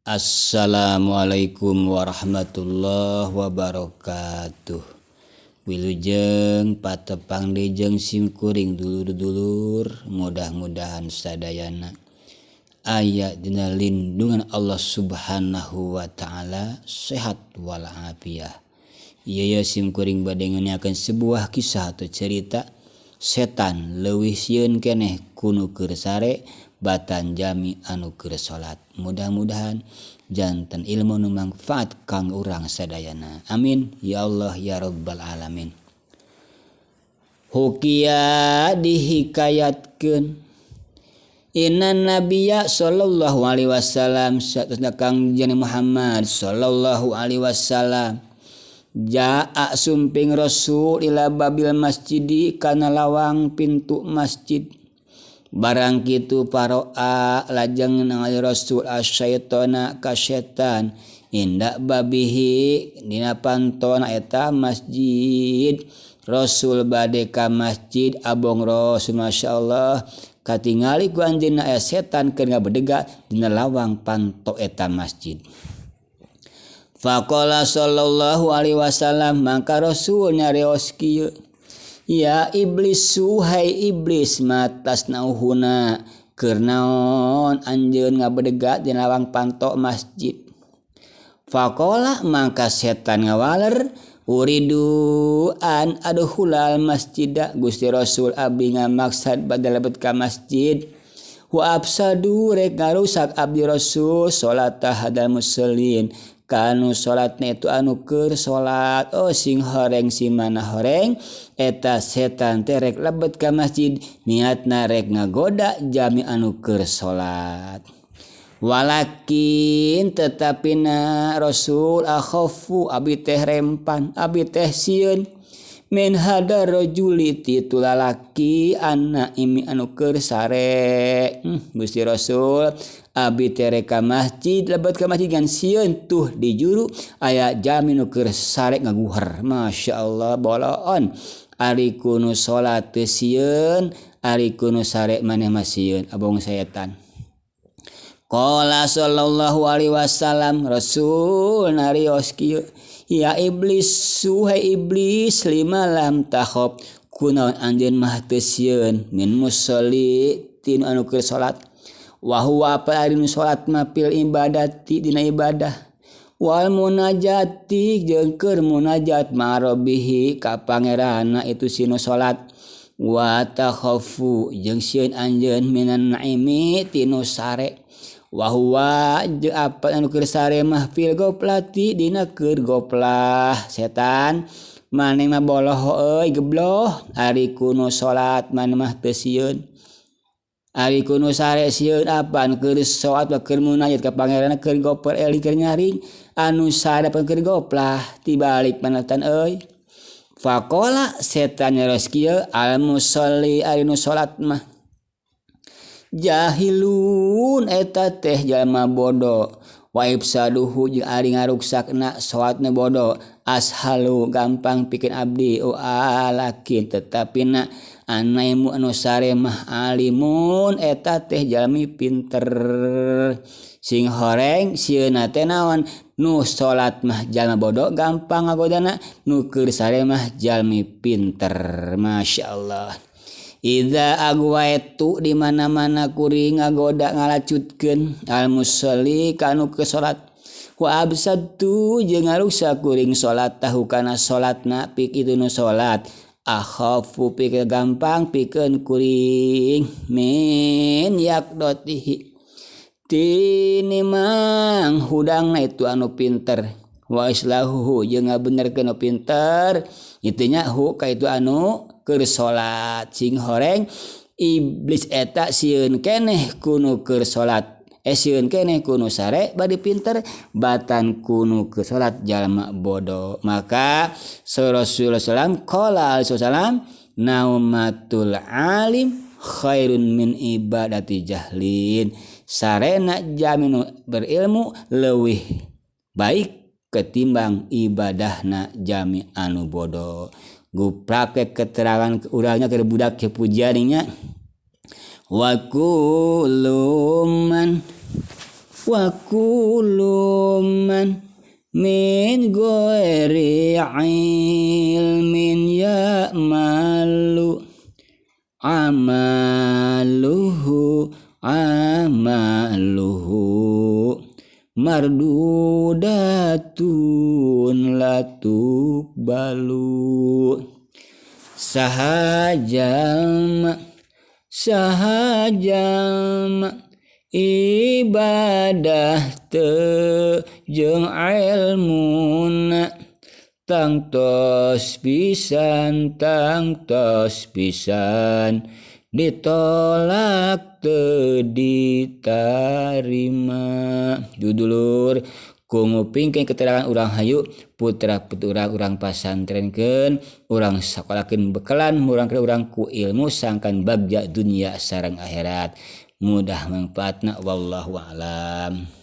Assalamualaikum warahmatullahi wabarakatuh. Wilujeng patepang dejeng simkuring dulur-dulur, mudah-mudahan sadayana aya dina lindungan Allah Subhanahu wa taala, sehat walafiat. Ieu simkuring bade ngeunyakeun sebuah kisah atau cerita setan leuwih sieun keneh kunu keur sare batan jami anu keur salat. Mudah-mudahan janten ilmu nu mangfaat kang urang sadayana. Amin ya Allah ya rabbal alamin. Hukia dihikayatkeun inna nabiyya sallallahu alaihi wasallam satuna Kangjeng Muhammad sallallahu alaihi wasallam jaa sumping rasul ila babil masjidi kana lawang pintu masjid. Barang kitu paroa lajeng ningali rasul asyaitona ka setan indak babihi dina pantona eta masjid. Rasul bade ka masjid abong rasul masyaallah katingali ku anjeunna aya setan keur ngabedega dina lawang panto eta masjid. Faqala sallallahu alaihi wasallam mangka rasul nyarios kieu, ya iblis suhai iblis matas nauhuna keur naon anjeun ngabedega di lawang panto masjid. Faqala mangka setan ngawaler uridu an adkhulal masjida Gusti Rasul abdi ngamaksad badal lebet ka masjid wa absadu rek ngarusak abdi Rasul salatah hadal musallin kanu salatna itu anu keur salat. Oh sing horeng si mana horeng eta setan teh rek lebet ka masjid niatna rek ngagoda jami anu keur salat. Walakin tetapina Rasul akhafu abi teh rempan abi teh sieun min hadar rajuli ti lalaki anna imi anu keur sare. Gusti Rasul abi teh rek ka masjid lebet ka masjid ngan sieun tuh di juru aya jami nu keur sare ngaguher. Masyaallah boloon ari kunu salat teu sieun ari kunu sare maneh mah sieun abong setan. Qala sallallahu alaihi wasallam Rasul narios kieu, ya iblis suhai iblis lima lam takhab kunaon anjeun mah teu sieun min musolli tin anu keur salat wa huwa apa ari nu salat mah pil ibadati dina ibadah wal munajati jeung keur munajat ma'rabihi ka pangeranna itu sinu salat wa takhafu jeung sieun anjeun minan naimi tinu sare wa huwa jeung apa anu keur sare mah fil goplati dina keur goplah. Setan maneh mah boloh euy gebloh ari kuno salat maneh mah teu sieun ari kuno sare sieun apaan keur salat keur munajat ka pangeranna keur gopel eling keur nyaring anu sare pan keur goplah tibalik panatan euy. Faqala setan nyaros kieu al musolli ari nu salat mah jahilun eta teh jalma bodoh wa ifsaduhu jeung ari ngaruksakna salatna bodoh ashalu gampang pikeun abdi alakin tetapina anaimu anu sare mah alimun eta teh jalmi pinter. Sing horeng sieuna teh naon nu salat mah jalma bodoh gampang ngagodana nu keur sare mah jalmi pinter. Masyaallah. Idza agwaitu di mana-mana kuring ngagoda ngalacutkeun al musolli kanu ke salat wa absatu jeung ngarusak kuring salat tahu kana salatna pik itu nu salat akhafu pik gampang pikeun kuring min yakdotihi tini mang hudangna itu anu pinter wa islahu jeung ngabenerkeun anu pinter itunya hu ka itu anu keur salat. Sing horeng iblis eta sieun keneh kunu keur salat sieun keneh kunu sare bade pinter batan kunu keur salat jalma bodoh. Maka Rasulullah sallam qala sallam naumatul alim khairun min ibadati jahlin sarena jami nu berilmu leuwih baik ketimbang ibadahna jami anu bodoh. Guprake keterangan urangnya keur budak kepujiannya wa kullu man wa kullu man min ghairi ilmin ya'malu amaluhu mardudatun latubbalu sahajam ibadah teu jeung ilmuna tang tos pisan ditolak teu ditarima. Judulur kungupingkeun keterangan urang hayu putra putri urang pasantrenkeun urang sakolakeun bekalan murangkeun urang ku ilmu sangkan bagja dunia sareng akhirat. Mudah manfaatna wallahu a'lam.